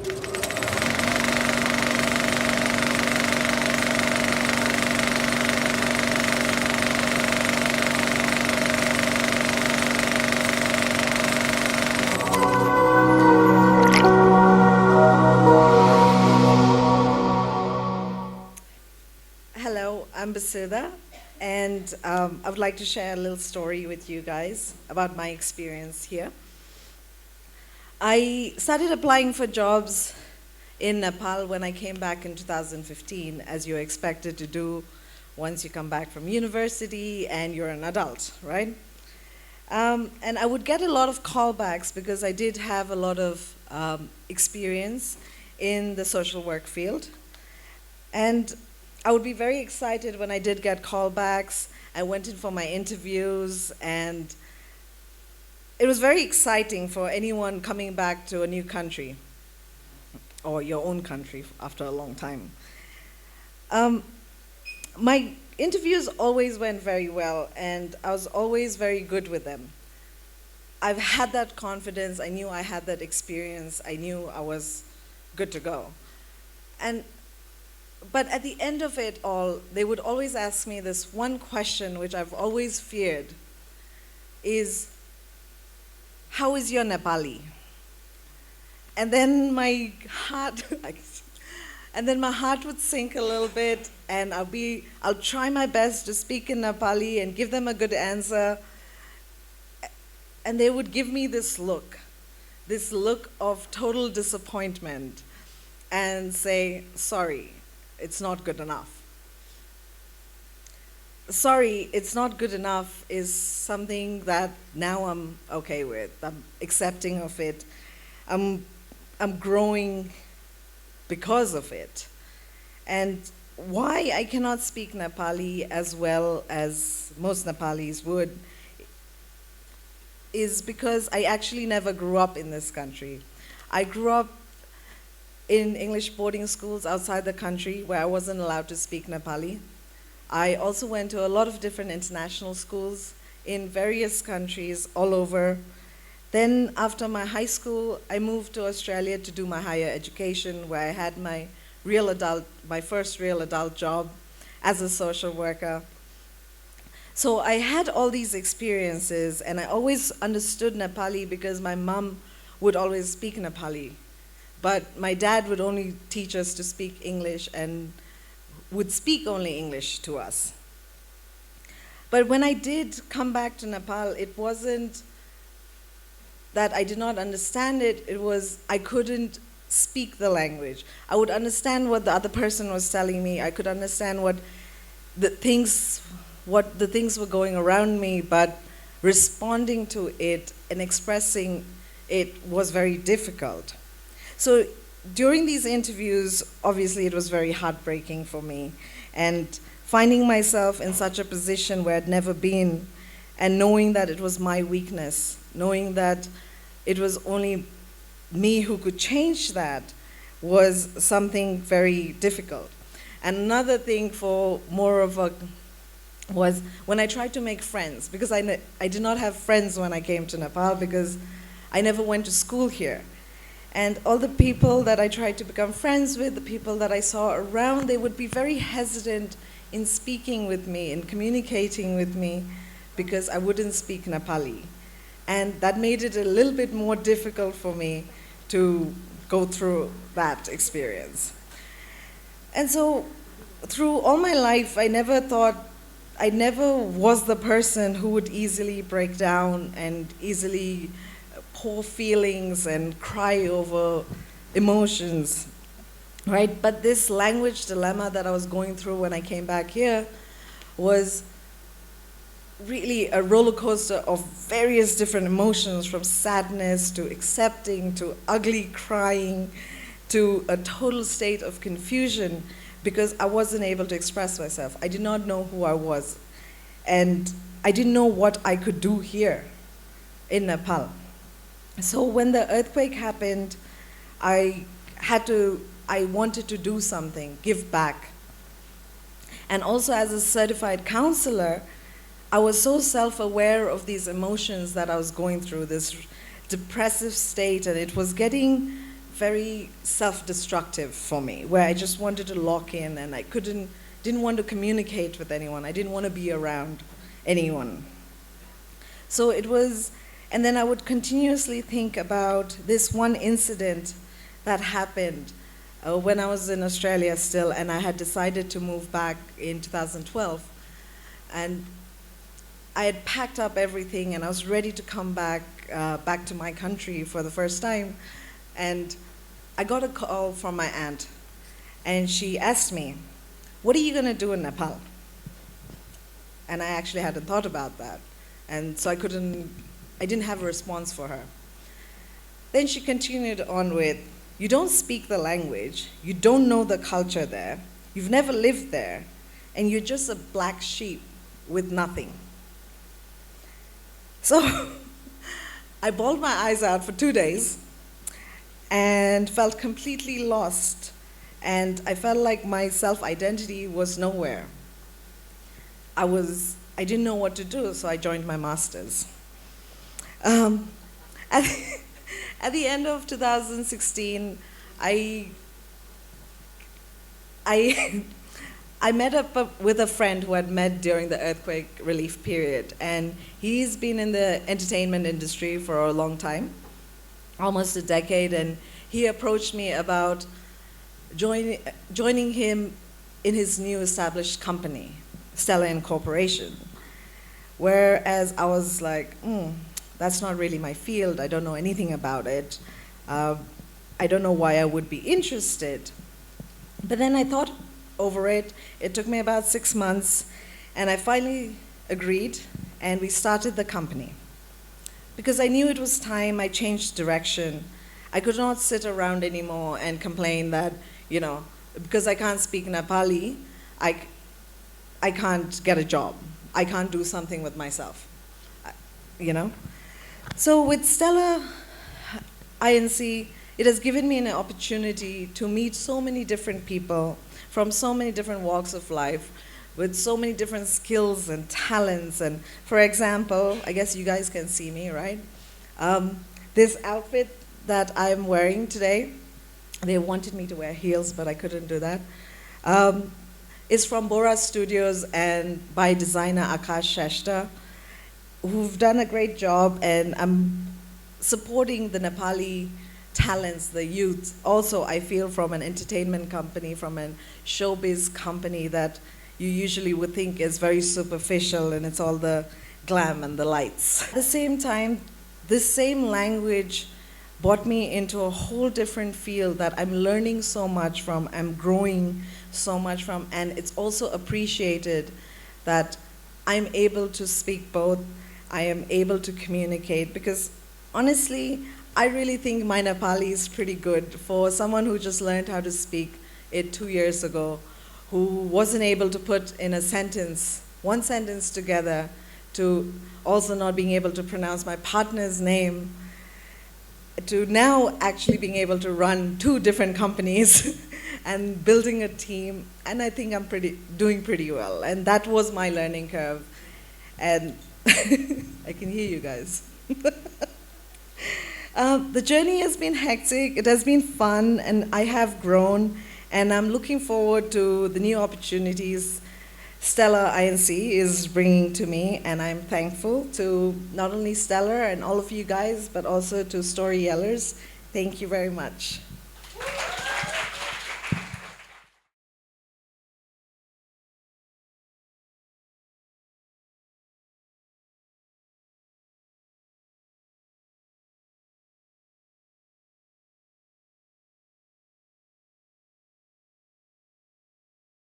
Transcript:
Hello, I'm Basudha, and I would like to share a little story with you guys about my experience here. I started applying for jobs in Nepal when I came back in 2015, as you're expected to do once you come back from university and you're an adult, right? And I would get a lot of callbacks because I did have a lot of experience in the social work field. And I would be very excited when I did get callbacks. I went in for my interviews, and it was very exciting for anyone coming back to a new country, or your own country after a long time. My interviews always went very well, and I was always very good with them. I've had that confidence, I knew I had that experience, I knew I was good to go. But at the end of it all, they would always ask me this one question, which I've always feared, is, how is your Nepali? And then my heart, would sink a little bit, and I'll try my best to speak in Nepali and give them a good answer. And they would give me this look of total disappointment, and say, sorry, it's not good enough. Sorry, it's not good enough is something that now I'm okay with. I'm accepting of it. I'm growing because of it. And why I cannot speak Nepali as well as most Nepalis would is because I actually never grew up in this country. I grew up in English boarding schools outside the country where I wasn't allowed to speak Nepali. I also went to a lot of different international schools in various countries all over. Then after my high school, I moved to Australia to do my higher education, where I had my first real adult job as a social worker. So I had all these experiences, and I always understood Nepali because my mom would always speak Nepali. But my dad would only teach us to speak English and would speak only English to us. But when I did come back to Nepal, it wasn't that I did not understand it, it was I couldn't speak the language. I would understand what the other person was telling me. I could understand what the things were going around me, but responding to it and expressing it was very difficult. So during these interviews, obviously it was very heartbreaking for me. And finding myself in such a position where I'd never been, and knowing that it was my weakness, knowing that it was only me who could change that, was something very difficult. And another thing was when I tried to make friends, because I did not have friends when I came to Nepal because I never went to school here. And all the people that I tried to become friends with, the people that I saw around, they would be very hesitant in speaking with me, in communicating with me, because I wouldn't speak Nepali. And that made it a little bit more difficult for me to go through that experience. And so through all my life, I never was the person who would easily break down and easily pour feelings and cry over emotions, right? But this language dilemma that I was going through when I came back here was really a roller coaster of various different emotions, from sadness to accepting to ugly crying to a total state of confusion, because I wasn't able to express myself. I did not know who I was, and I didn't know what I could do here in Nepal. So when the earthquake happened, I wanted to do something, give back. And also as a certified counselor, I was so self-aware of these emotions that I was going through, this depressive state, and it was getting very self-destructive for me, where I just wanted to lock in and I didn't want to communicate with anyone. I didn't want to be around anyone. So it was, and then I would continuously think about this one incident that happened when I was in Australia still, and I had decided to move back in 2012. And I had packed up everything and I was ready to come back to my country for the first time. And I got a call from my aunt, and she asked me, "What are you going to do in Nepal?" And I actually hadn't thought about that. And so I didn't have a response for her. Then she continued on with, "You don't speak the language, you don't know the culture there, you've never lived there, and you're just a black sheep with nothing." So I bawled my eyes out for 2 days and felt completely lost. And I felt like my self-identity was nowhere. I didn't know what to do, so I joined my master's. At the end of 2016, I met up with a friend who had met during the earthquake relief period, and he's been in the entertainment industry for a long time, almost a decade, and he approached me about joining him in his new established company, Stellar Incorporation. Whereas I was like, that's not really my field, I don't know anything about it, I don't know why I would be interested. But then I thought over it. It took me about 6 months, and I finally agreed, and we started the company. Because I knew it was time, I changed direction. I could not sit around anymore and complain that, because I can't speak Nepali, I can't get a job. I can't do something with myself, So with Stellar INC, it has given me an opportunity to meet so many different people from so many different walks of life, with so many different skills and talents. And for example, I guess you guys can see me, right? This outfit that I'm wearing today, they wanted me to wear heels, but I couldn't do that. Is from Bora Studios and by designer Akash Shashta, who've done a great job, and I'm supporting the Nepali talents, the youth. Also, I feel from an entertainment company, from a showbiz company that you usually would think is very superficial and it's all the glam and the lights. At the same time, this same language brought me into a whole different field that I'm learning so much from, I'm growing so much from, and it's also appreciated that I'm able to speak both, I am able to communicate, because honestly, I really think my Nepali is pretty good for someone who just learned how to speak it 2 years ago, who wasn't able to put in a sentence, one sentence together, to also not being able to pronounce my partner's name, to now actually being able to run 2 different companies and building a team, and I think I'm doing pretty well. And that was my learning curve. And I can hear you guys. The journey has been hectic, it has been fun, and I have grown, and I'm looking forward to the new opportunities Stellar INC is bringing to me, and I'm thankful to not only Stellar and all of you guys, but also to StoryYellers. Thank you very much.